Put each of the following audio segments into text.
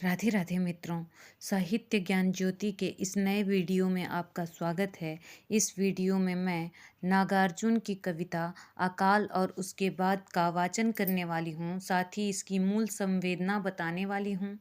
राधे राधे मित्रों। साहित्य ज्ञान ज्योति के इस नए वीडियो में आपका स्वागत है। इस वीडियो में मैं नागार्जुन की कविता अकाल और उसके बाद का वाचन करने वाली हूँ, साथ ही इसकी मूल संवेदना बताने वाली हूँ।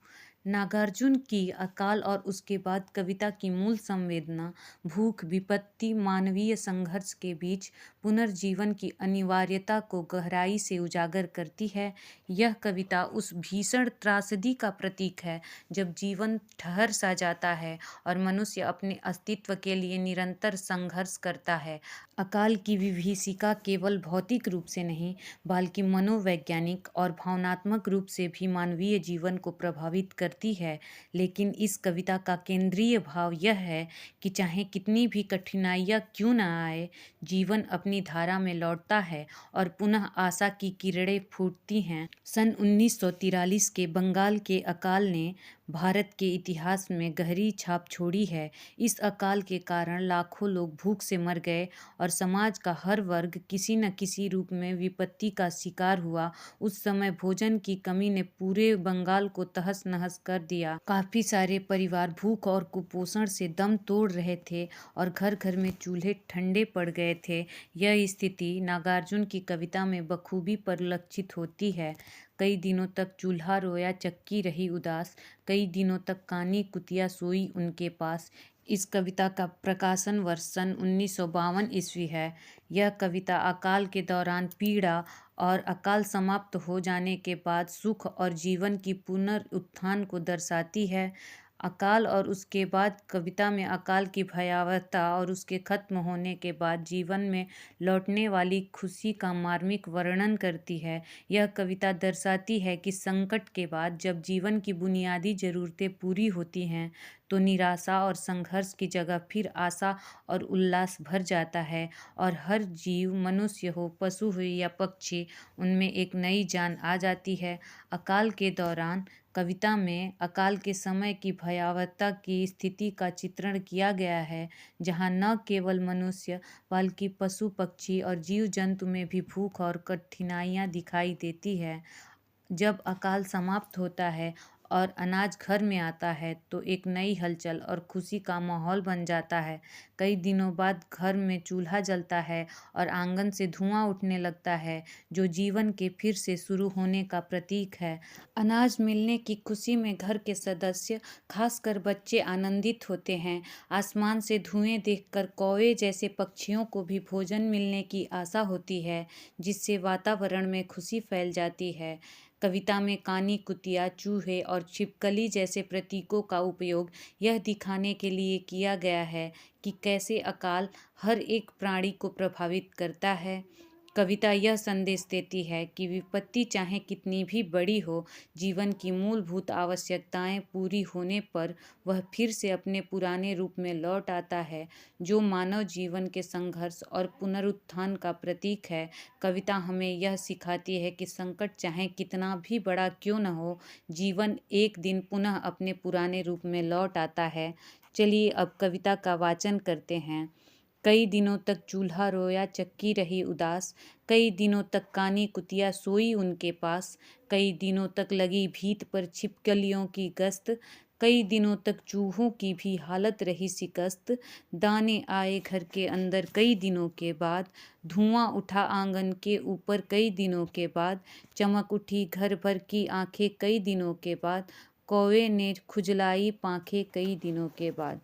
नागार्जुन की अकाल और उसके बाद कविता की मूल संवेदना भूख, विपत्ति, मानवीय संघर्ष के बीच पुनर्जीवन की अनिवार्यता को गहराई से उजागर करती है। यह कविता उस भीषण त्रासदी का प्रतीक है जब जीवन ठहर सा जाता है और मनुष्य अपने अस्तित्व के लिए निरंतर संघर्ष करता है। अकाल की विभीषिका केवल भौतिक रूप से नहीं, बल्कि मनोवैज्ञानिक और भावनात्मक रूप से भी मानवीय जीवन को प्रभावित करती है। लेकिन इस कविता का केंद्रीय भाव यह है कि चाहे कितनी भी कठिनाइयाँ क्यों न आए, जीवन अपनी धारा में लौटता है और पुनः आशा की किरणें फूटती हैं। सन 1943 के बंगाल के अकाल ने भारत के इतिहास में गहरी छाप छोड़ी है। इस अकाल के कारण लाखों लोग भूख से मर गए और समाज का हर वर्ग किसी न किसी रूप में विपत्ति का शिकार हुआ। उस समय भोजन की कमी ने पूरे बंगाल को तहस नहस कर दिया। काफी सारे परिवार भूख और कुपोषण से दम तोड़ रहे थे और घर घर में चूल्हे ठंडे पड़ गए थे। यह स्थिति नागार्जुन की कविता में बखूबी परिलक्षित होती है। कई दिनों तक चूल्हा रोया, चक्की रही उदास, कई दिनों तक कानी कुतिया सोई उनके पास। इस कविता का प्रकाशन वर्ष सन 1952 ईस्वी है। यह कविता अकाल के दौरान पीड़ा और अकाल समाप्त हो जाने के बाद सुख और जीवन की पुनरुत्थान को दर्शाती है। अकाल और उसके बाद कविता में अकाल की भयावहता और उसके खत्म होने के बाद जीवन में लौटने वाली खुशी का मार्मिक वर्णन करती है। यह कविता दर्शाती है कि संकट के बाद जब जीवन की बुनियादी ज़रूरतें पूरी होती हैं, तो निराशा और संघर्ष की जगह फिर आशा और उल्लास भर जाता है और हर जीव, मनुष्य हो, पशु हो या पक्षी, उनमें एक नई जान आ जाती है। अकाल के दौरान कविता में अकाल के समय की भयावहता की स्थिति का चित्रण किया गया है, जहाँ न केवल मनुष्य बल्कि पशु, पक्षी और जीव जंतु में भी भूख और कठिनाइयाँ दिखाई देती है। जब अकाल समाप्त होता है और अनाज घर में आता है, तो एक नई हलचल और खुशी का माहौल बन जाता है। कई दिनों बाद घर में चूल्हा जलता है और आंगन से धुआं उठने लगता है, जो जीवन के फिर से शुरू होने का प्रतीक है। अनाज मिलने की खुशी में घर के सदस्य, खासकर बच्चे, आनंदित होते हैं। आसमान से धुएं देखकर कौवे जैसे पक्षियों को भी भोजन मिलने की आशा होती है, जिससे वातावरण में खुशी फैल जाती है। कविता में कानी कुतिया, चूहे और छिपकली जैसे प्रतीकों का उपयोग यह दिखाने के लिए किया गया है कि कैसे अकाल हर एक प्राणी को प्रभावित करता है। कविता यह संदेश देती है कि विपत्ति चाहे कितनी भी बड़ी हो, जीवन की मूलभूत आवश्यकताएं पूरी होने पर वह फिर से अपने पुराने रूप में लौट आता है, जो मानव जीवन के संघर्ष और पुनरुत्थान का प्रतीक है। कविता हमें यह सिखाती है कि संकट चाहे कितना भी बड़ा क्यों न हो, जीवन एक दिन पुनः अपने पुराने रूप में लौट आता है। चलिए अब कविता का वाचन करते हैं। कई दिनों तक चूल्हा रोया, चक्की रही उदास, कई दिनों तक कानी कुतिया सोई उनके पास, कई दिनों तक लगी भीत पर छिपकलियों की गश्त, कई दिनों तक चूहों की भी हालत रही शिकस्त। दाने आए घर के अंदर कई दिनों के बाद, धुआं उठा आंगन के ऊपर कई दिनों के बाद, चमक उठी घर भर की आंखें कई दिनों के बाद, कौवे ने खुजलाई पांखें कई दिनों के बाद।